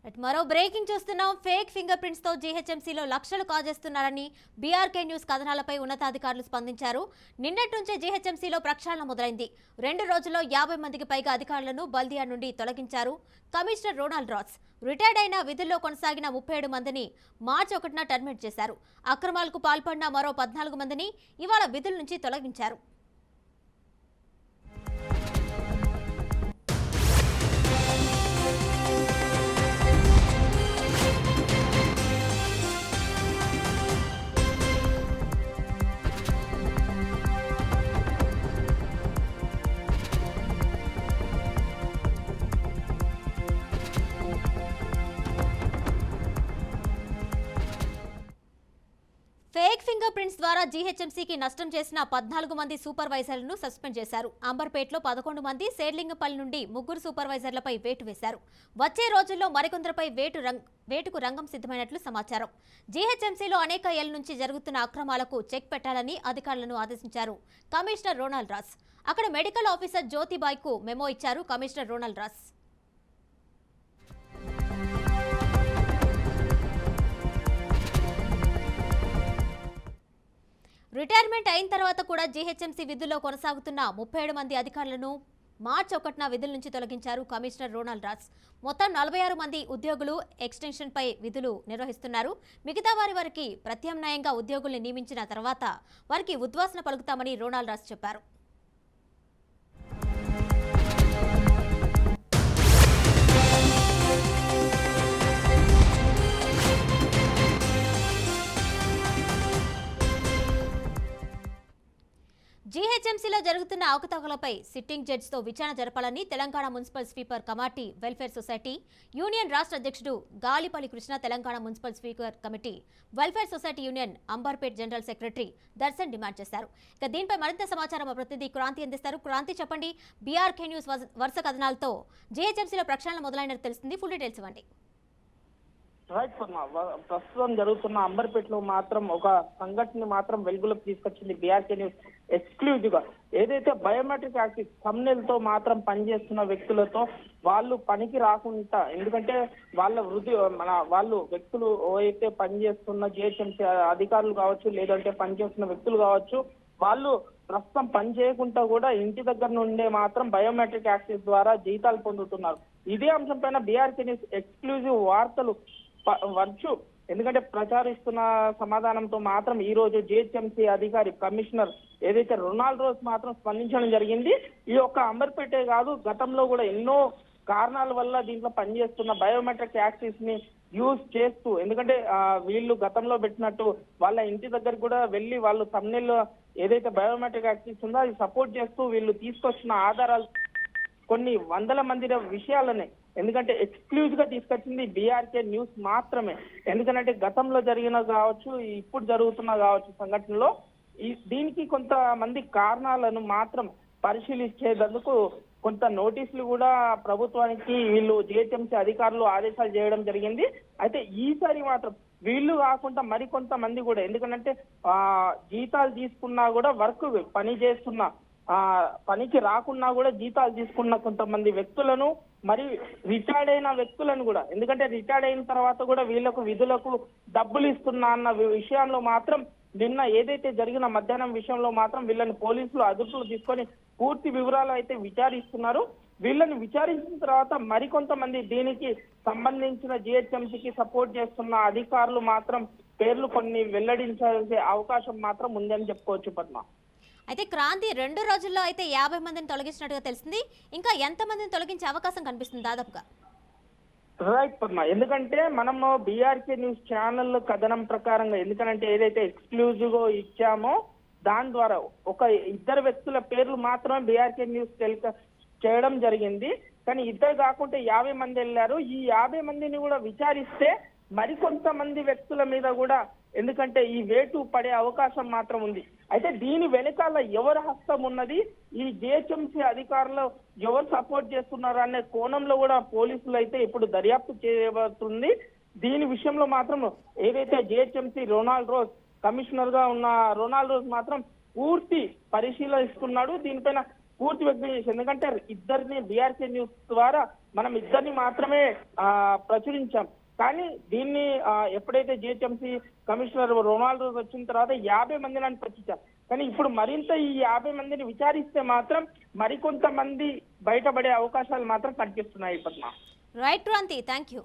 మరో బ్రేకింగ్ చూస్తున్నాం. Fake finger prints తో జీహెచ్ఎంసీలో లక్షలు కాజేస్తున్నారని బీఆర్కే న్యూస్ కథనాలపై ఉన్నతాధికారులు స్పందించారు. నిన్నటి నుంచే జీహెచ్ఎంసీలో ప్రక్షాళన మొదలైంది. 2 రోజుల్లో 50 మందికి పైగా అధికారులను బల్దియా నుండి తొలగించారు కమిషనర్ రొనాల్డ్ రాస్. రిటైర్డ్ అయిన విధుల్లో కొనసాగిన 37 మందిని మార్చి 1న టర్మినేట్ చేశారు. అక్రమాలకు పాల్పడిన మరో 14 మందిని ఇవాళ విధుల నుంచి తొలగించారు. ఫేక్ ఫింగర్ ప్రింట్స్ ద్వారా జీహెచ్ఎంసీకి నష్టం చేసిన 14 మంది సూపర్వైజర్లను సస్పెండ్ చేశారు. అంబర్పేటలో 11 మంది, శేర్లింగపల్లి నుండి 3 సూపర్వైజర్లపై వేటు వేశారు. వచ్చే రోజుల్లో మరికొందరిపై వేటుకు రంగం సిద్ధమైనట్లు సమాచారం. జీహెచ్ఎంసీలో అనేక ఏళ్ల నుంచి జరుగుతున్న అక్రమాలకు చెక్ పెట్టాలని అధికారులను ఆదేశించారు కమిషనర్ రొనాల్డ్ రాస్. అక్కడ మెడికల్ ఆఫీసర్ జ్యోతిబాయ్కు మెమో ఇచ్చారు కమిషనర్ రొనాల్డ్ రాస్. రిటైర్మెంట్ అయిన తర్వాత కూడా జీహెచ్ఎంసీ విధుల్లో కొనసాగుతున్న 37 మంది అధికారులను మార్చి 1న విధుల నుంచి తొలగించారు కమిషనర్ రొనాల్డ్ రాస్. మొత్తం 46 మంది ఉద్యోగులు ఎక్స్టెన్షన్పై విధులు నిర్వహిస్తున్నారు. మిగతా వారికి ప్రత్యామ్నాయంగా ఉద్యోగుల్ని నియమించిన తర్వాత వారికి ఉద్వాసన పలుకుతామని రొనాల్డ్ రాస్ చెప్పారు. జీహెచ్ఎంసీలో జరుగుతున్న అవకతవకలపై సిట్టింగ్ జడ్జితో విచారణ జరపాలని Telangana municipal speaker కమాటీ welfare society union రాష్ట్ర అధ్యక్షుడు Galipalli Krishna, Telangana municipal speaker committee welfare society union Amberpet general secretary Darshan demand చేశారు. ఇక దీనిపై మరింత సమాచారం మా ప్రతినిధి క్రాంతి అందిస్తారు. క్రాంతి, చెప్పండి. బీఆర్కే న్యూస్ వరుస కథనాలతో జీహెచ్ఎంసీలో ప్రక్షాళన మొదలైనట్టు తెలుస్తుంది. ఫుల్ డీటెయిల్స్ ఇవ్వండి. రైట్ పద్మ, ప్రస్తుతం జరుగుతున్న అంబర్పేటలో మాత్రం ఒక సంఘటన మాత్రం వెలుగులోకి తీసుకొచ్చింది బీఆర్కే న్యూస్ ఎక్స్క్లూజివ్ గా. ఏదైతే బయోమెట్రిక్ యాక్టివ్ థంబ్నెయిల్ తో మాత్రం పనిచేస్తున్న వ్యక్తులతో వాళ్ళు పనికి రాకుండా, ఎందుకంటే వాళ్ళు వ్యక్తులు అయితే పనిచేస్తున్న జిహెచ్ఎంసీ అధికారులు కావచ్చు, లేదంటే పనిచేస్తున్న వ్యక్తులు కావచ్చు, వాళ్ళు ప్రస్తుతం పని చేయకుండా కూడా ఇంటి దగ్గర నుండే మాత్రం బయోమెట్రిక్ యాక్సెస్ ద్వారా జీతాలు పొందుతున్నారు. ఇదే అంశం పైన బీఆర్కే న్యూస్ ఎక్స్క్లూజివ్ వార్తలు వచ్చు. ఎందుకంటే ప్రచారిస్తున్న సమాధానంతో మాత్రం ఈ రోజు జిహెచ్ఎంసీ అధికారి కమిషనర్ ఏదైతే రొనాల్డ్ రాస్ మాత్రం స్పందించడం జరిగింది. ఈ యొక్క అంబర్పేటే కాదు, గతంలో కూడా ఎన్నో కారణాల వల్ల దీంట్లో పనిచేస్తున్న బయోమెట్రిక్ యాక్సెస్ ని యూజ్ చేస్తూ, ఎందుకంటే వీళ్ళు గతంలో పెట్టినట్టు వాళ్ళ ఇంటి దగ్గర కూడా వెళ్ళి వాళ్ళు థంబ్నెయిల్ ఏదైతే బయోమెట్రిక్ యాక్సెస్ ఉందో అది సపోర్ట్ చేస్తూ వీళ్ళు తీసుకొచ్చిన ఆధారాలు కొన్ని వందల మంది విషయాలనే, ఎందుకంటే ఎక్స్క్లూజివ్ గా తీసుకొచ్చింది బీఆర్కే న్యూస్ మాత్రమే. ఎందుకంటే గతంలో జరిగిన కావచ్చు, ఇప్పుడు జరుగుతున్న కావచ్చు సంఘటనలో దీనికి కొంతమంది కారణాలను మాత్రం పరిశీలించేందుకు కొంత నోటీసులు కూడా ప్రభుత్వానికి వీళ్ళు జిహెచ్ఎంసీ అధికారులు ఆదేశాలు చేయడం జరిగింది. అయితే ఈసారి మాత్రం వీళ్ళు కాకుండా మరికొంతమంది కూడా, ఎందుకంటే జీతాలు తీసుకున్నా కూడా వర్క్ పని చేస్తున్నా పనికి రాకున్నా కూడా జీతాలు తీసుకున్న కొంతమంది వ్యక్తులను, మరి రిటైర్డ్ అయిన వ్యక్తులను కూడా, ఎందుకంటే రిటైర్డ్ అయిన తర్వాత కూడా వీళ్ళకు విధులకు డబ్బులు ఇస్తున్నా అన్న విషయంలో మాత్రం నిన్న ఏదైతే జరిగిన మధ్యాహ్నం విషయంలో మాత్రం వీళ్ళని పోలీసులు అదుపులో తీసుకొని పూర్తి వివరాలు అయితే విచారిస్తున్నారు. వీళ్ళని విచారించిన తర్వాత మరికొంతమంది దీనికి సంబంధించిన జిహెచ్ఎంసీకి సపోర్ట్ చేస్తున్న అధికారులు మాత్రం పేర్లు కొన్ని వెల్లడించాల్సే అవకాశం మాత్రం ఉందని చెప్పుకోవచ్చు పద్మ. అయితే క్రాంతి, 2 రోజుల్లో అయితే 50 మందిని తొలగించినట్టుగా తెలిసింది. ఇంకా ఎంత మందిని తొలగించే అవకాశం కనిపిస్తుంది దాదాపుగా? రైట్ పద్మ, ఎందుకంటే మనము బీఆర్కే న్యూస్ ఛానల్ కథనం ప్రకారంగా, ఎందుకంటే ఏదైతే ఎక్స్క్లూజివ్ గా ఇచ్చామో దాని ద్వారా ఒక 2 వ్యక్తుల పేర్లు మాత్రమే బీఆర్కే న్యూస్ చేయడం జరిగింది. కానీ 2 కాకుండా 50 మంది వెళ్ళారు. ఈ 50 మందిని కూడా విచారిస్తే మరికొంతమంది వ్యక్తుల మీద కూడా, ఎందుకంటే ఈ వేటు పడే అవకాశం మాత్రం ఉంది. అయితే దీని వెనకాల ఎవరి హస్తం ఉన్నది, ఈ జిహెచ్ఎంసీ అధికారులు ఎవరు సపోర్ట్ చేస్తున్నారు అనే కోణంలో కూడా పోలీసులు అయితే ఇప్పుడు దర్యాప్తు చేయబడుతుంది. దీని విషయంలో మాత్రం ఏదైతే జిహెచ్ఎంసీ రొనాల్డ్ రాస్ కమిషనర్ గా ఉన్న రొనాల్డ్ రాస్ మాత్రం పూర్తి పరిశీలిస్తున్నాడు. దీనిపైన పూర్తి వ్యక్తం చేసి, ఎందుకంటే ఇద్దరిని బీఆర్సీ న్యూస్ ద్వారా మనం ఇద్దరిని మాత్రమే ప్రచురించాం. కానీ దీన్ని ఎప్పుడైతే జిహెచ్ఎంసీ కమిషనర్ రొనాల్డో వచ్చిన తర్వాత 50 మందిని ప్రచురించారు. కానీ ఇప్పుడు మరింత ఈ 50 మందిని విచారిస్తే మాత్రం మరికొంతమంది బయటపడే అవకాశాలు మాత్రం కనిపిస్తున్నాయి. Padma. Right Kranti, thank you.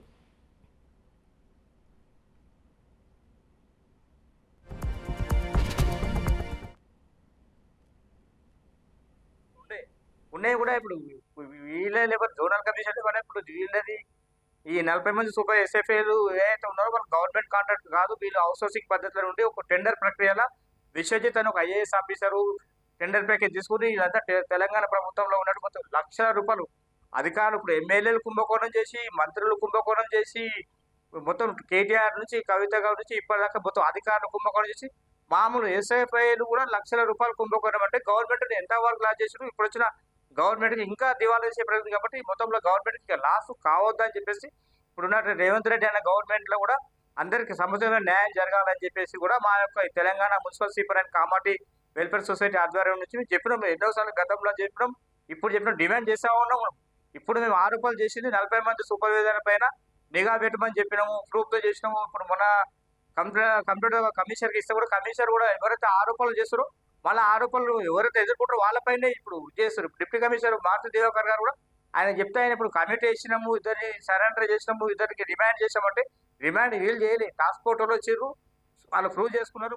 ఉన్నాయి కూడా ఇప్పుడు వీళ్ళే లేకపోతే జోనల్ కమిషన్ కూడా ఇప్పుడు వీళ్ళది ఈ 40 మంది సూపర్ ఎస్ఎఫ్ఏలు ఏదైతే ఉన్నారో వాళ్ళు గవర్నమెంట్ కాంట్రాక్ట్ కాదు, వీళ్ళు అవుట్సోర్సింగ్ పద్ధతిలో నుండి ఒక టెండర్ ప్రక్రియలో విశ్వజిత్ అని ఒక ఐఏఎస్ ఆఫీసరు టెండర్ ప్యాకేజ్ తీసుకుని ఇదంతా తెలంగాణ ప్రభుత్వంలో ఉన్నట్టు మొత్తం లక్షల రూపాయలు అధికారులు ఇప్పుడు ఎమ్మెల్యేలు కుంభకోణం చేసి, మంత్రులు కుంభకోణం చేసి, మొత్తం కేటీఆర్ నుంచి కవిత గారి నుంచి ఇప్పటిదాకా మొత్తం అధికారులు కుంభకోణం చేసి మామూలు ఎస్ఎఫ్ఐలు కూడా లక్షల రూపాయలు కుంభకోణం అంటే గవర్నమెంట్ ఎంత వరకు లాస్ చేసారు. ఇప్పుడు వచ్చిన గవర్నమెంట్కి ఇంకా దివాలా చేసే ప్రయత్నం కాబట్టి మొత్తంలో గవర్నమెంట్కి లాస్ కావద్దని చెప్పేసి ఇప్పుడున్న రేవంత్ రెడ్డి అనే గవర్నమెంట్లో కూడా అందరికి సముచితమైన న్యాయం జరగాలని చెప్పేసి కూడా మా యొక్క Telangana municipal sweeper and Kamati welfare society ఆధ్వర్యం నుంచి మేము చెప్పినాం, ఎన్నోసార్లు గతంలో చెప్పినాం, ఇప్పుడు చెప్పినాం, డిమాండ్ చేస్తా ఉన్నాం. ఇప్పుడు మేము ఆరోపణలు చేసింది 40 మంది సూపర్వైజర్ పైన నిఘా పెట్టమని చెప్పినాము, ప్రూఫ్తో చేసినాము. ఇప్పుడు మన కంప్యూటర్ కమిషనర్కి ఇస్తే కూడా కమిషనర్ కూడా ఎవరైతే ఆరోపణలు చేస్తారో వాళ్ళ ఆరోపణలు ఎవరైతే ఎదుర్కొంటారో వాళ్ళపైనే ఇప్పుడు చేస్తారు. డిప్యూటీ కమిషనర్ మారుతి దివాకర్ గారు కూడా ఆయన చెప్తే ఆయన ఇప్పుడు కమిటీ వేసినాము, ఇద్దరిని సరెండర్ చేసినాము, ఇద్దరికి రిమాండ్ చేసామంటే రిమాండ్ వీళ్ళు చేయలేదు, టాస్క్ ఫోటోలో వచ్చారు, వాళ్ళు ప్రూవ్ చేసుకున్నారు.